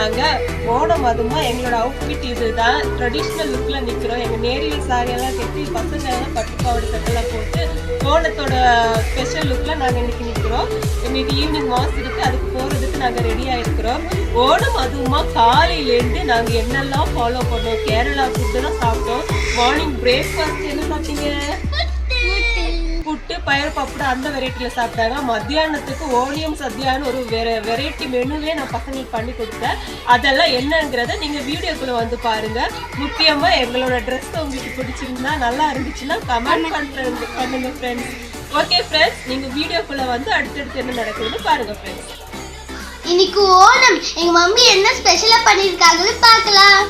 நாங்கள் ஓணம் அதுமா எங்களோட அவுட்ஃபிட் இதுதான். ட்ரெடிஷ்னல் லுக்கில் நிற்கிறோம். எங்கள் நேரியல் சாரியெல்லாம் கட்டி பசங்க எல்லாம் பட்டுப்பாவடை சட்டெல்லாம் போட்டு ஓணத்தோட ஸ்பெஷல் லுக்கில் நாங்கள் இன்றைக்கி நிற்கிறோம். இன்னைக்கு ஈவினிங் மாஸ் இருக்குது, அதுக்கு போகிறதுக்கு நாங்கள் ரெடியாக இருக்கிறோம். ஓணம் அதுமா காலையிலேருந்து நாங்கள் என்னெல்லாம் ஃபாலோ பண்ணோம். கேரளா ஃபுட்டு தான் சாப்பிட்டோம். மார்னிங் பிரேக்ஃபாஸ்ட் என்ன சாப்பிட்டீங்க? புட்டு பயிர் பப்படு அந்த வெரைட்டியில் சாப்பிட்டாங்க. மத்தியானத்துக்கு ஓனியம் சத்யான்னு ஒரு வெரைட்டி மெனுவே நான் பசங்களுக்கு பண்ணி கொடுத்தேன். அதெல்லாம் என்னங்கிறத நீங்கள் வீடியோக்குள்ளே வந்து பாருங்கள். முக்கியமாக எங்களோட ட்ரெஸ் உங்களுக்கு பிடிச்சிருந்தா நல்லா இருந்துச்சுன்னா கமெண்ட் பண்ணுங்க ஃப்ரெண்ட்ஸ். ஓகே ஃப்ரெண்ட்ஸ், நீங்கள் வீடியோக்குள்ளே வந்து அடுத்தடுத்து என்ன நடக்குதுன்னு பாருங்கள் ஃப்ரெண்ட்ஸ். இன்னைக்கு ஓணம் எங்க மம்மி என்ன ஸ்பெஷலா பண்ணிருக்காங்கன்னு பார்க்கலாம்.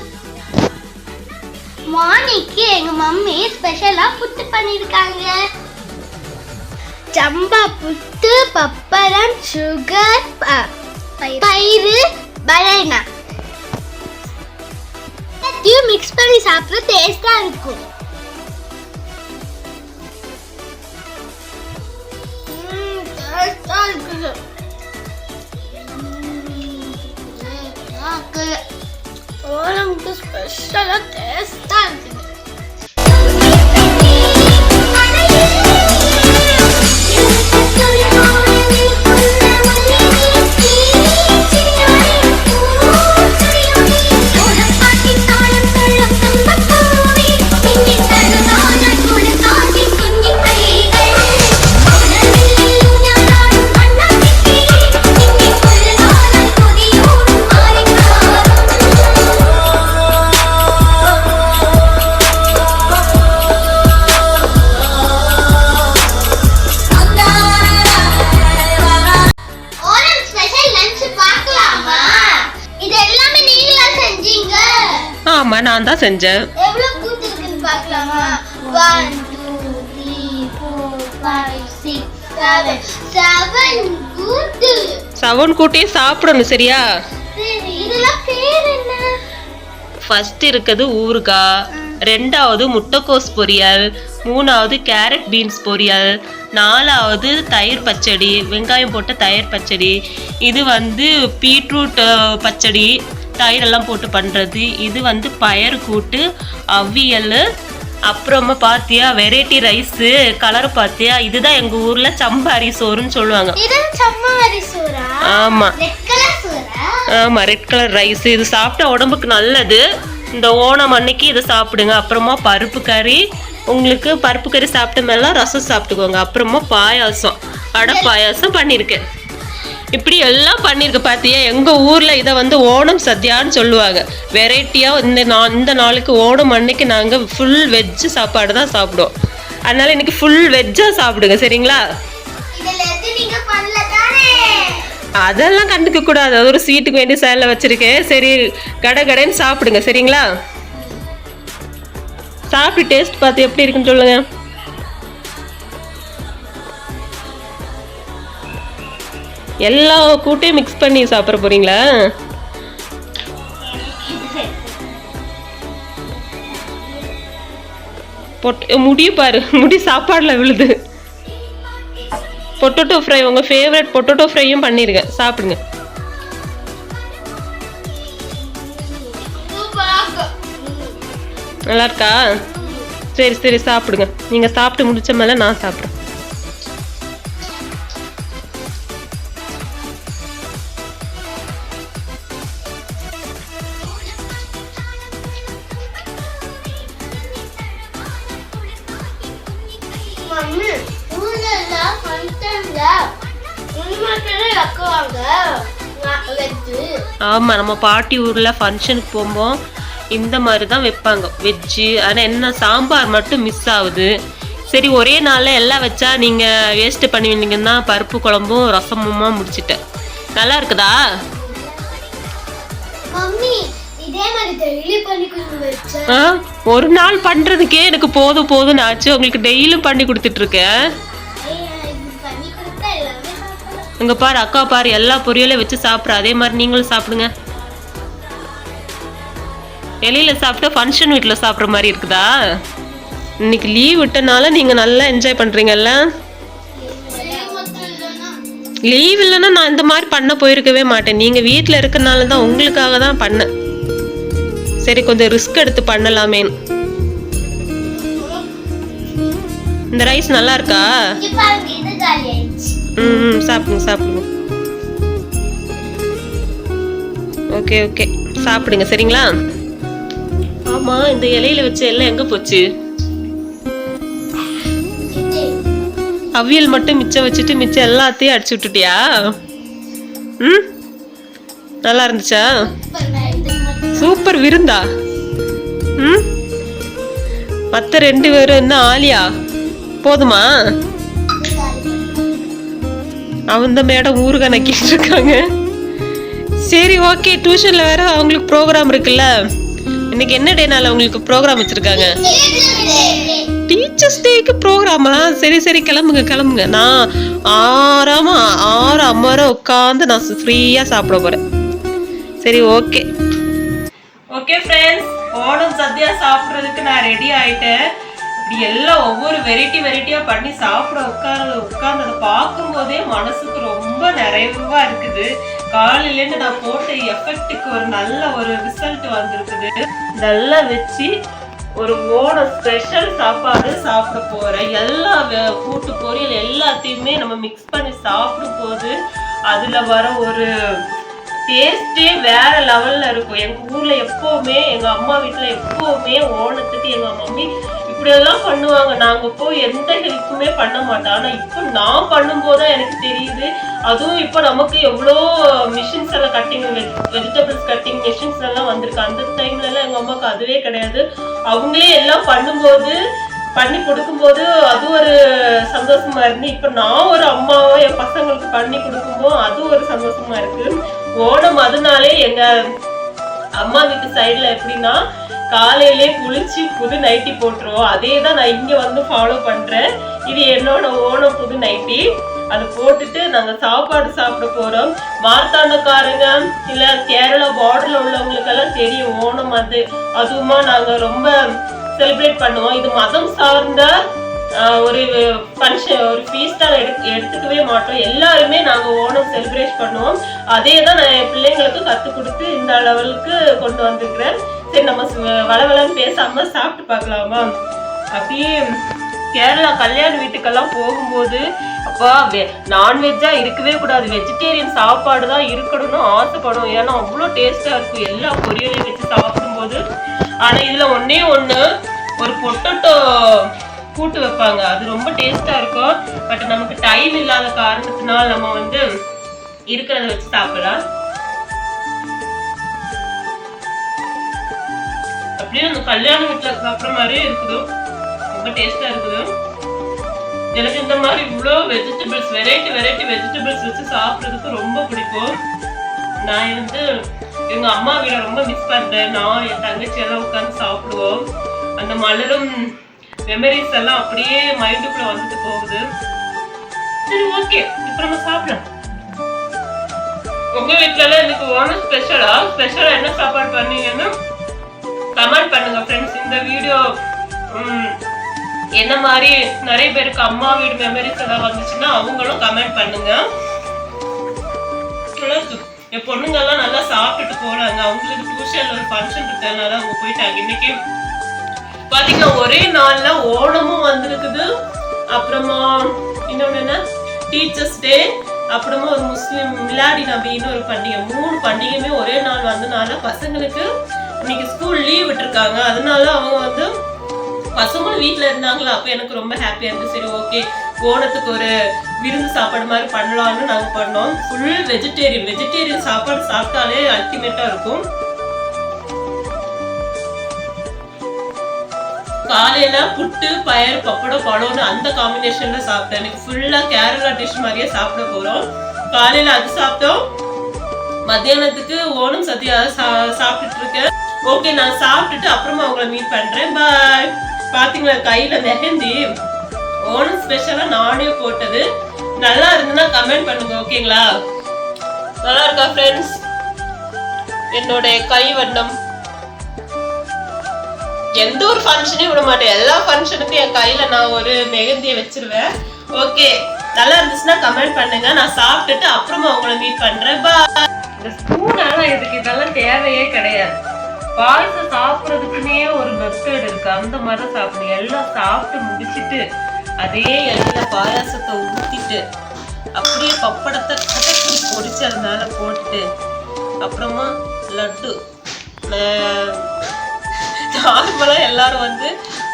மார்னிங்க்கு எங்க மம்மி ஸ்பெஷலா புட்டு பண்ணிருக்காங்க. சம்பா புட்டு, பப்பரம், சுகர், பயிறு, பனானா எல்லாத்தையும் மிக்ஸ் பண்ணி சாப்பிட டேஸ்டா இருக்கும். டேஸ்டா இருக்குது. ஓணம்க்கு ஸ்பெஷலா டேஸ்டா இருக்குது. ஆமா, நான் தான் செஞ்சேன். எவ்வளவு கூத்து இருக்குன்னு பார்க்கலாமா? 1 2 3 4 5 6 7 கூத்து. 7 கூட்டியே சாப்பிடணும், சரியா? சரி, இதெல்லாம் பேர் என்ன? ஃபர்ஸ்ட் இருக்குது ஊறுகாய், ரெண்டாவது முட்டைக்கோஸ் பொரியல், மூணாவது கேரட் பீன்ஸ் பொரியல், நாலாவது தயிர் பச்சடி, வெங்காயம் போட்ட தயிர் பச்சடி, இது வந்து பீட்ரூட் பச்சடி, தயிரெல்லாம் போட்டு பண்ணுறது, இது வந்து பயறு கூட்டு, அவியல், அப்புறமா பார்த்தியா வெரைட்டி ரைஸு, கலர் பார்த்தியா, இதுதான் எங்கள் ஊரில் சம்பாரி சோறுன்னு சொல்லுவாங்க. ஆமாம் ஆமாம், ரெட் கலர் ரைஸு. இது சாப்பிட்டா உடம்புக்கு நல்லது. இந்த ஓணம் அன்னைக்கு இதை சாப்பிடுங்க. அப்புறமா பருப்பு கறி, உங்களுக்கு பருப்பு கறி சாப்பிட்ட மேலாம் ரசம் சாப்பிட்டுக்கோங்க. அப்புறமா பாயாசம், அடை பாயாசம் பண்ணியிருக்கேன். இப்படி எல்லாம் பண்ணியிருக்க பார்த்தியா. எங்கள் ஊரில் இதை வந்து ஓணம் சத்யான்னு சொல்லுவாங்க. வெரைட்டியாக இந்த நாளுக்கு ஓணம் அன்னைக்கு நாங்கள் ஃபுல் வெஜ்ஜு சாப்பாடு தான் சாப்பிடுவோம். அதனால் இன்னைக்கு ஃபுல் வெஜ்ஜாக சாப்பிடுங்க, சரிங்களா? அதெல்லாம் கண்டுக்க கூடாது. அது ஒரு ஸ்வீட்டுக்கு வேண்டி சேலில் வச்சுருக்கேன். சரி, கடைன்னு சாப்பிடுங்க, சரிங்களா? சாப்பிட்டு டேஸ்ட் பார்த்து எப்படி இருக்குன்னு சொல்லுங்கள். எல்லா கூட்டையும் மிக்ஸ் பண்ணி சாப்பிட போறீங்களா? முடி பாரு, முடி சாப்பாடுல விழுது. பொட்டேட்டோ ஃப்ரை, உங்க ஃபேவரட் பொட்டேட்டோ ஃப்ரையும் பண்ணிருக்கேன், சாப்பிடுங்க. நல்லா இருக்கா? சரி சரி, சாப்பிடுங்க. நீங்க சாப்பிட்டு முடிச்ச மேல நான் சாப்பிடுறேன். ஆமா, நம்ம பாட்டி ஊர்ல ஃபங்க்ஷனுக்கு போகும்போது இந்த மாதிரி தான் வைப்பாங்க வெஜ்ஜு. ஆனால் என்ன, சாம்பார் மட்டும் மிஸ் ஆகுது. சரி, ஒரே நாளில் எல்லாம் வச்சா நீங்கள் வேஸ்ட்டு பண்ணுவீங்கன்னா பருப்பு குழம்பும் ரசமுமா முடிச்சிட்டேன். நல்லா இருக்குதா? ஒரு நாள் பண்ணுறதுக்கே எனக்கு போதும்னு ஆச்சு. உங்களுக்கு டெய்லியும் பண்ணி கொடுத்துட்ருக்கேன். இங்கே பாரு, அக்கா பாரு, எல்லா பொரியலையும் வச்சு சாப்பிட்ற. அதே மாதிரி நீங்களும் சாப்பிடுங்க. வெளியில் சாப்பிட்டா ஃபங்க்ஷன் வீட்டில் சாப்பிட்ற மாதிரி இருக்குதா? இன்னைக்கு லீவ் விட்டனால நீங்கள் நல்லா என்ஜாய் பண்ணுறீங்கல்ல? லீவ் இல்லைன்னா நான் இந்த மாதிரி பண்ண போயிருக்கவே மாட்டேன். நீங்க வீட்டில் இருக்கனால தான், உங்களுக்காக தான் பண்ணேன். சரி கொஞ்சம் ரிஸ்க் எடுத்து பண்ணலாமேன்னு. இந்த ரைஸ் நல்லா இருக்கா? சாப்பிடுங்க சாப்பிடுங்க. ஓகே ஓகே சாப்பிடுங்க சரிங்களா? ஆமா இந்த இலையில வச்ச எல்லாம் எங்க போச்சு? அவியல் மட்டும் மிச்சம் வச்சுட்டு மிச்சம் எல்லாத்தையும் அடிச்சு விட்டுட்டியா? ம் நல்லா இருந்துச்சா? சூப்பர் விருந்தா? ம் மற்ற 2 பேரும் என்ன ஆலியா போதுமா? அவன் தான் மேடம் ஊருக்கு நக்கிட்டு இருக்காங்க. சரி ஓகே, டியூஷன்ல வேற அவங்களுக்கு ப்ரோக்ராம் இருக்குல்ல. இன்னைக்கு என்ன டேனால உங்களுக்கு ப்ரோக்ராம் வச்சிருக்காங்க? டீச்சர்ஸ் டேக்கு ப்ரோக்ராமா? சரி சரி கிளம்புங்க கிளம்புங்க. நான் ஆறாம உட்காந்து நான் ஃப்ரீயா சாப்பிட போறேன். சரி okay okay friends, Onam Sathya சாப்பிட்றதுக்கு நான் ரெடி ஆயிட்டேன். இப்படி எல்லாம் ஒவ்வொரு வெரைட்டியா பண்ணி சாப்பிட உட்கார்ந்து அதை பார்க்கும் போதே மனசுக்கு ரொம்ப நிறைவா இருக்குது. காலையிலேருந்து நான் போட்ட எஃபெக்ட்டுக்கு ஒரு நல்ல ஒரு ரிசல்ட் வந்திருக்குது. நல்லா வச்சு ஒரு ஓணம் ஸ்பெஷல் சாப்பாடு சாப்பிட போறேன். எல்லா கூட்டு பொரியல் எல்லாத்தையுமே நம்ம மிக்ஸ் பண்ணி சாப்பிடும் போது அதுல வர ஒரு டேஸ்டே வேற லெவல்ல இருக்கும். எங்க ஊர்ல எப்பவுமே, எங்க அம்மா வீட்டுல எப்பவுமே ஓணத்துக்கு எங்க மம்மி இப்படியெல்லாம் பண்ணுவாங்க. நாங்க போய் எந்த ஹெல்ப்புமே பண்ண மாட்டோம். ஆனா இப்ப நான் பண்ணும்போதுதான் எனக்கு தெரியுது. அதுவும் இப்ப நமக்கு எவ்வளோ மிஷின்ஸ் எல்லாம் வெஜிடபிள்ஸ் கட்டிங் மிஷின்ஸ் எல்லாம் வந்திருக்கு. அந்த டைம்ல எல்லாம் எங்க அம்மாவுக்கு அதுவே கிடையாது. அவங்களே எல்லாம் பண்ணும்போது பண்ணி கொடுக்கும்போது அது ஒரு சந்தோஷமா இருந்து, இப்ப நான் ஒரு அம்மாவோ என் பசங்களுக்கு பண்ணி கொடுக்கும்போது அது ஒரு சந்தோஷமா இருக்கு. ஓணம் அதனாலே எங்க அம்மா வீட்டு சைடுல எப்படின்னா காலையிலே குளிச்சு புது நைட்டி போட்டுருவோம். அதே தான் நான் இங்க வந்து ஃபாலோ பண்றேன். இது என்னோட ஓணம் புது நைட்டி. அதை போட்டுட்டு நாங்க சாப்பாடு சாப்பிட போறோம். மார்த்தாண்டக்காரங்க இல்ல கேரளா பார்டர்ல உள்ளவங்களுக்கு எல்லாம் தெரியும் ஓணம். அதுவுமா நாங்க ரொம்ப செலிப்ரேட் பண்ணுவோம். இது மதம் சார்ந்த ஒரு ஃபங்க்ஷன், ஒரு ஃபீஸ்டா எடுத்துக்கவே மாட்டோம். எல்லாருமே நாங்க ஓணம் செலிப்ரேட் பண்ணுவோம். அதே தான் நான் என் பிள்ளைங்களுக்கு கத்து கொடுத்து இந்த லெவலுக்கு கொண்டு வந்திருக்கிறேன். சரி நம்ம வளவளன்னு பேசாம சாப்பிட்டு பார்க்கலாமா? அப்படியே கேரளா கல்யாண வீட்டுக்கெல்லாம் போகும்போது அப்பா நான்வெஜ்ஜா இருக்கவே கூடாது, வெஜிடேரியன் சாப்பாடு தான் இருக்கணும்னு ஆசைப்படும். ஏன்னா அவ்வளோ டேஸ்டா இருக்கும் எல்லா பொரியலையும் வச்சு சாப்பிடும்போது. ஆனா இதுல ஒன்னே ஒண்ணு, ஒரு பொட்டேட்டோ கூட்டு வைப்பாங்க. அது ரொம்ப டேஸ்டா இருக்கும். பட் நமக்கு டைம் இல்லாத காரணத்தினால நம்ம வந்து இருக்கிறத வச்சு சாப்பிடலாம். அப்படியே அந்த கல்யாண வீட்டுல சாப்பிட்ற மாதிரியே இருக்குது. ரொம்ப டேஸ்டா இருக்குது. எனக்கு இந்த மாதிரி இவ்வளோ வெஜிடபிள்ஸ் வெரைட்டி வெஜிடபிள்ஸ் வச்சு சாப்பிட்றதுக்கு ரொம்ப பிடிக்கும். நான் வந்து எங்க அம்மா வீட ரொம்ப மிஸ் பண்றேன். நான் என் தங்கச்சி எல்லாம் உட்காந்து சாப்பிடுவோம். அந்த மலரும் மெமரிஸ் எல்லாம் அப்படியே மைண்டுக்குள்ள வந்துட்டு போகுது. சரி ஓகே, இப்ப நம்ம சாப்பிடலாம். உங்க வீட்டுல எல்லாம் இன்னைக்கு ஓணம் ஸ்பெஷலா என்ன சாப்பாடு பண்ணீங்கன்னு கமெண்ட் பண்ணுங்க ஃப்ரெண்ட்ஸ். இந்த வீடியோ என்ன மாதிரி நிறைய பேருக்கு அம்மா வீடு மெமரிஸ் எல்லாம் வந்துச்சுன்னா அவங்களும் கமெண்ட் பண்ணுங்க. என் பொண்ணுங்க எல்லாம் நல்லா சாப்பிட்டுட்டு போறாங்க. அவங்களுக்கு டியூஷன்ல ஒரு ஃபங்க்ஷன் இருக்கிறதுனால அவங்க போயிட்டாங்க. இன்னைக்கு பாத்தீங்கன்னா ஒரே நாள்ல ஓணமும் வந்திருக்குது, அப்புறமா இன்னொன்னு என்ன டீச்சர்ஸ் டே, அப்புறமா ஒரு முஸ்லிம் மிலாடி நபின்னு ஒரு பண்டிகை. 3 பண்டிகையுமே ஒரே நாள் வந்தனால பசங்களுக்கு இன்னைக்கு ஸ்கூல் லீவ் விட்டுருக்காங்க. அதனால அவங்க வந்து பசங்களும் வீட்டுல இருந்தாங்களா. அப்ப எனக்கு ரொம்ப ஹாப்பியா இருந்துச்சு. சரி ஓகே, ஓணத்துக்கு ஒரு விருந்து சாப்பாடு மாதிரி பண்ணலாம்னு நாங்க பண்ணோம். ஃபுல் வெஜிடேரியன் சாப்பாடு சாப்பிட்டாலே அல்டிமேட்டா இருக்கும். காலையில புட்டு பயறு பப்படம் பழம்னு அந்த காம்பினேஷன்ல சாப்பிட்டேன். எனக்கு ஃபுல்லா கேரளா டிஷ் மாதிரியே சாப்பிட போறோம். காலையில அது சாப்பிட்டோம். மத்தியானத்துக்கு ஓணம் சத்யா சாப்பிட்டுட்டு இருக்கேன். ஓகே, நான் சாப்பிட்டுட்டு அப்புறமா உங்களை மீட் பண்றேன். பாய். பாத்தீங்களா கையில மெஹந்தி ஓணம் ஸ்பெஷலா நானே போட்டது. நல்லா இருந்துன்னா கமெண்ட் பண்ணுங்க. ஓகேங்களா? நல்லா இருக்கா ஃப்ரெண்ட்ஸ்? என்னோட கை வண்ணம் எந்த ஒரு ஃபங்க்ஷனையும் விட மாட்டேன். எல்லா ஃபங்க்ஷனுக்கும் என் கையில நான் ஒரு மெஹந்தியை வச்சிருவேன். ஓகே, நல்லா இருந்துச்சுன்னா கமெண்ட் பண்ணுங்க. நான் சாப்பிட்டுட்டு அப்புறமா உங்களை மீட் பண்றேன். பாய். இந்த ஸ்பூனால இதுக்கு இதெல்லாம் தேவையே கிடையாது. பாயசம் சாப்பிட்றதுக்குன்னே ஒரு மெத்தட் இருக்கு. அந்த மாதிரி தான் சாப்பிடணும். எல்லாம் சாப்பிட்டு முடிச்சுட்டு அதே எண்ணெயில் பாயாசத்தை ஊற்றிட்டு அப்படியே பப்படத்தை கட்டக்குடி பொடிச்சு அது மேலே போட்டுட்டு அப்புறமா லட்டு. நார்மலாக எல்லாரும் வந்து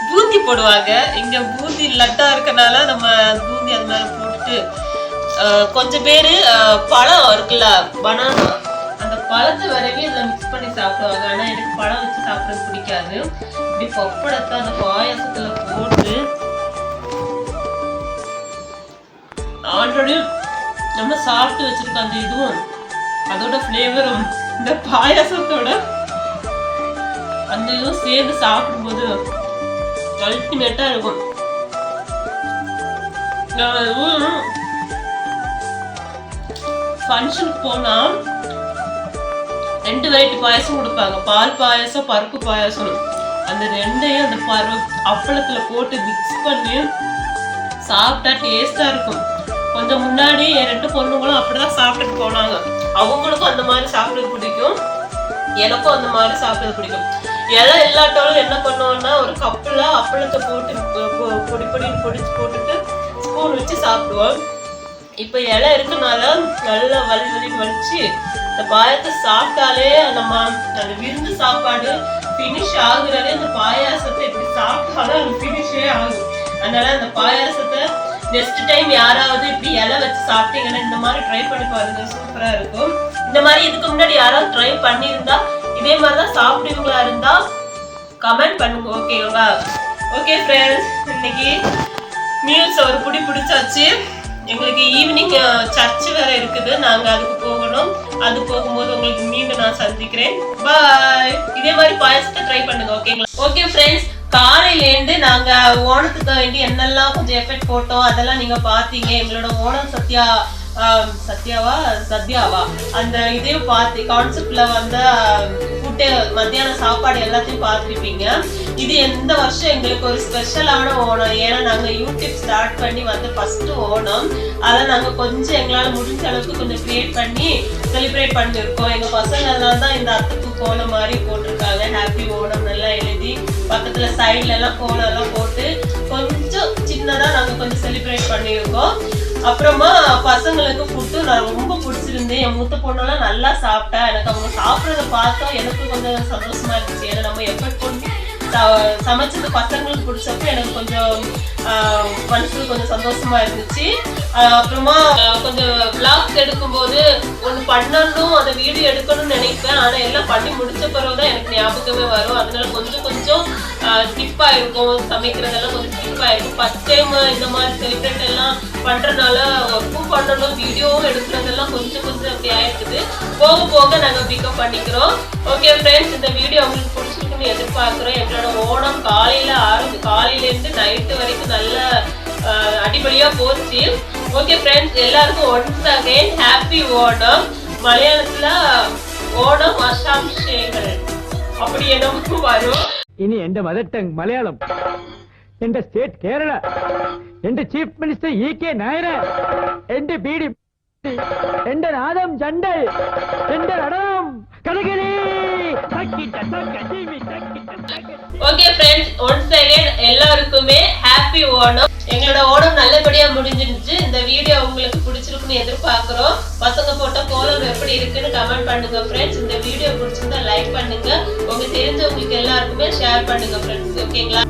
பூந்தி போடுவாங்க. இங்கே பூந்தி லட்டா இருக்கனால நம்ம பூந்தி அது மேலே போட்டுட்டு கொஞ்சம் பேர் பழம் இருக்குல்ல, பனானா, அந்த பழத்தை வரவே இதில் மிக்ஸ் பண்ணி சாப்பிடுவாங்க. ஆனால் எனக்கு பழம் வச்சு சாப்பிட்றது பிடிக்காது. இப்படி பப்படத்தை அந்த பாயாசத்தில் போட்டு ஆல்ரெடி நம்ம சாப்பிட்டு வச்சிருக்க அந்த இதுவும் அதோட ஃப்ளேவரும் இந்த பாயாசத்தோட அந்த இதுவும் சேர்ந்து சாப்பிடும்போது அல்டிமேட்டா இருக்கும். ஃபங்க்ஷனுக்கு போனா 2 வெரைட்டி பாயாசம் கொடுப்பாங்க. பால் பாயாசம், பருப்பு பாயாசம். அந்த ரெண்டையும் அந்த அப்பளத்துல போட்டு மிக்ஸ் பண்ணி சாப்பிட்டா டேஸ்டா இருக்கும். கொஞ்சம் முன்னாடி என் 2 பொண்ணுங்களும் அப்படிதான் சாப்பிட்டுட்டு போனாங்க. அவங்களுக்கும் அந்த மாதிரி சாப்பிடுறது பிடிக்கும், எனக்கும் அந்த மாதிரி சாப்பிடுறது பிடிக்கும். இலை இல்லாட்டாலும் என்ன பண்ணுவோம்னா ஒரு கப்புல அப்பளத்தை போட்டு பொடி பொடின்னு பொடிச்சு போட்டுட்டு ஸ்பூன் வச்சு சாப்பிடுவோம். இப்போ இலை இருக்கனால நல்லா வலிச்சு இந்த பாயத்தை சாப்பிட்டாலே நம்ம அந்த விருந்து சாப்பாடு ஃபினிஷ் ஆகுறதே அந்த பாயாசத்தை இப்படி சாப்பிட்டாலும் அது ஃபினிஷே ஆகும். அதனால அந்த பாயாசத்தை நெக்ஸ்ட் டைம் யாராவது இப்படி இலை வச்சு சாப்பிட்டீங்கன்னா இந்த மாதிரி ட்ரை பண்ணி பாருங்க, சூப்பரா இருக்கும். இந்த மாதிரி இதுக்கு முன்னாடி யாராவது ட்ரை பண்ணியிருந்தா இதே மாதிரிதான் சாப்பிடுவீங்களா இருந்தா கமெண்ட் பண்ணுங்க. ஓகேவா? ஓகே ஃப்ரெண்ட்ஸ், இன்னைக்கு மீல்ஸ் ஒரு புடி பிடிச்சாச்சு. எங்களுக்கு ஈவினிங் சர்ச் வேற இருக்குது, நாங்க அதுக்கு போகணும். அது போகும்போது உங்களுக்கு மீண்டும் நான் சந்திக்கிறேன். பாய். இதே மாதிரி பாயசத்தை ட்ரை பண்ணுங்க. ஓகேங்களா? ஓகே ஃப்ரெண்ட்ஸ், காலையிலேருந்து நாங்க ஓணத்துக்கு வேண்டி என்னெல்லாம் கொஞ்சம் எஃபெக்ட் போட்டோம் அதெல்லாம் நீங்க பாத்தீங்க. எங்களோட ஓணம் சத்யாவா அந்த இதையும் பார்த்து கான்செப்ட்ல வந்த ஃபுட்டு மத்தியான சாப்பாடு எல்லாத்தையும் பார்த்துருப்பீங்க. இது இந்த வருஷம் எங்களுக்கு ஒரு ஸ்பெஷலான ஓணம். ஏன்னா நாங்க யூடியூப் ஸ்டார்ட் பண்ணி வந்து ஃபர்ஸ்ட் ஓணம். அதை நாங்க கொஞ்சம் எங்களால முடிஞ்ச அளவுக்கு கொஞ்சம் கிரியேட் பண்ணி செலிப்ரேட் பண்ணிருக்கோம். எங்க பசங்க எல்லாம் தான் இந்த அத்துக்கு கோலம் மாதிரி போட்டிருக்காங்க. ஹாப்பி ஓணம் நல்லா எழுதி பக்கத்துல சைட்ல எல்லாம் கோலம் எல்லாம் போட்டு கொஞ்சம் சின்னதா நாங்க கொஞ்சம் செலிப்ரேட் பண்ணியிருக்கோம். அப்புறமா பசங்களுக்கு ஃபுட்டு நான் ரொம்ப பிடிச்சிருந்து. என் மூத்த பொண்ணெல்லாம் நல்லா சாப்பிட்டா. எனக்கு அவங்க சாப்பிட்றத பார்த்தோம் எனக்கு கொஞ்சம் சந்தோஷமா இருந்துச்சு. ஏன்னா நம்ம எஃபர்ட் பண்ணி சமைச்சது பசங்களுக்கு பிடிச்சப்ப எனக்கு கொஞ்சம் மனசுக்கு கொஞ்சம் சந்தோஷமா இருந்துச்சு. அப்புறமா கொஞ்சம் விளாக்ஸ் எடுக்கும்போது ஒன்று பண்ணணும், அந்த வீடியோ எடுக்கணும்னு நினைப்பேன். ஆனால் எல்லாம் பண்ணி முடிச்ச பிறகுதான் எனக்கு ஞாபகமே வரும். அதனால கொஞ்சம் ஸ்கிப் ஆயிருக்கும், சமைக்கிறதெல்லாம் கொஞ்சம் ஸ்கிப் ஆயிருக்கும். ஃபர்ஸ்ட் டைம் இந்த மாதிரி செலிப்ரேட் எல்லாம் பண்றதுனால ஒர்க்கும் பண்ணணும், வீடியோவும் எடுக்கிறதெல்லாம் கொஞ்சம் அப்படி ஆயிருக்குது. போக போக நாங்கள் பிக்கப் பண்ணிக்கிறோம். ஓகே ஃப்ரெண்ட்ஸ், இந்த வீடியோ உங்களுக்கு பிடிச்சிருக்குன்னு எதிர்பார்க்குறோம். எங்களோட ஓணம் காலையிலேருந்து நைட்டு வரைக்கும் நல்ல அடிப்படையா போச்சு. ஓகே ஃப்ரெண்ட்ஸ், எல்லாருக்கும் ஒன்ஸ் அகைன் ஹாப்பி ஓணம். மலையாளத்துல ஓணம் ஆசாம்ஷேகள் அப்படி என்னமோ வரும். ഇനി എന്റെ മദർ ടങ് മലയാളം, എന്റെ സ്റ്റേറ്റ് കേരള, എന്റെ ചീഫ് മിനിസ്റ്റർ E.K. നായർ, എന്റെ ബീഡി, എന്റെ നാദം ചണ്ടൽ, എന്റെ നടനം കടകളി. ஓகே ஃப்ரெண்ட்ஸ், ஒன்ஸ் அகைன் எல்லாருக்குமே ஹாப்பி ஓணம். எங்களோட ஓணம் நல்லபடியா முடிஞ்சிருந்துச்சு. இந்த வீடியோ உங்களுக்கு பிடிச்சிருக்குன்னு எதிர்பார்க்கிறோம். பசங்க போட்ட கோலம் எப்படி இருக்குன்னு கமெண்ட் பண்ணுங்க ஃப்ரெண்ட்ஸ். இந்த வீடியோ பிடிச்சிருந்தா லைக் பண்ணுங்க, உங்க தெரிஞ்சவங்களுக்கு எல்லாருக்குமே ஷேர் பண்ணுங்க ஃப்ரெண்ட்ஸ். ஓகேங்களா?